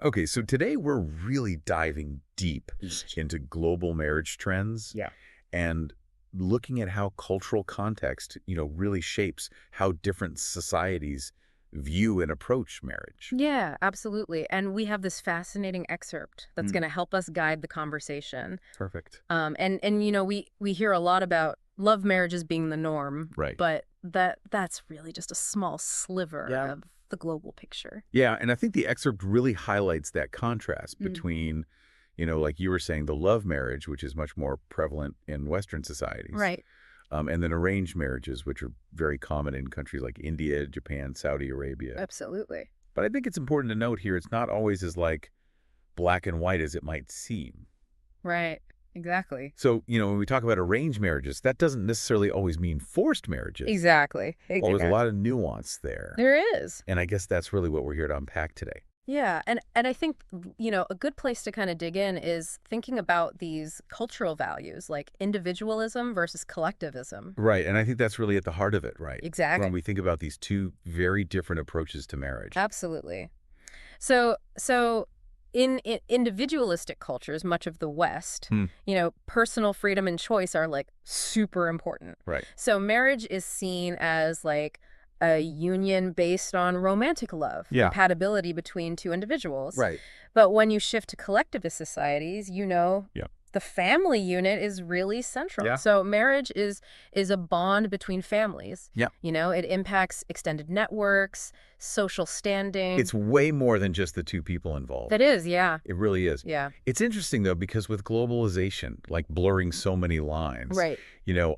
Okay, so today we're really diving deep into global marriage trends Yeah. and looking at how cultural context, really shapes how different societies view and approach marriage. Yeah, absolutely. And we have this fascinating excerpt that's Mm, going to help us guide the conversation. perfect. We hear a lot about love marriages being the norm, Right. but that's really just a small sliver Yeah. of the global picture. Yeah, and I think the excerpt really highlights that contrast Mm. between, like you were saying, the love marriage, which is much more prevalent in Western societies, Right. and then arranged marriages, which are very common in countries like India, Japan, Saudi Arabia. Absolutely. But I think it's important to note here, it's not always as black and white as it might seem. Right. Exactly. So, when we talk about arranged marriages, that doesn't necessarily always mean forced marriages. Exactly. Well, there's a lot of nuance there. There is. And I guess that's really what we're here to unpack today. Yeah, and I think, a good place to kind of dig in is thinking about these cultural values like individualism versus collectivism. Right, and I think that's really at the heart of it, right? Exactly. When we think about these two very different approaches to marriage. Absolutely. So in individualistic cultures, much of the West, Hmm. personal freedom and choice are like super important. Right. So marriage is seen as like a union based on romantic love, Yeah. compatibility between two individuals. Right. But when you shift to collectivist societies, Yeah. the family unit is really central. Yeah. So marriage is a bond between families. Yeah. It impacts extended networks, social standing. It's way more than just the two people involved. That is, yeah. It really is. Yeah. It's interesting, though, because with globalization, like blurring so many lines, Right.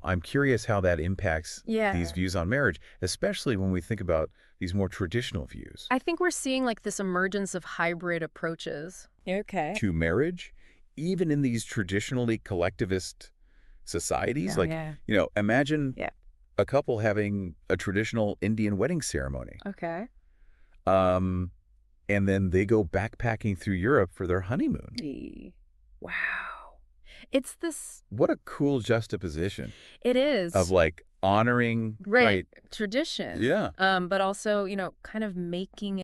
I'm curious how that impacts Yeah. these views on marriage, especially when we think about these more traditional views I think we're seeing like this emergence of hybrid approaches. Okay. to marriage, even in these traditionally collectivist societies. Imagine Yeah. a couple having a traditional Indian wedding ceremony, Okay. um, and then they go backpacking through Europe for their honeymoon. Wow. It's this, What a cool juxtaposition it is. of honoring, Right. Tradition. Yeah. But also, kind of making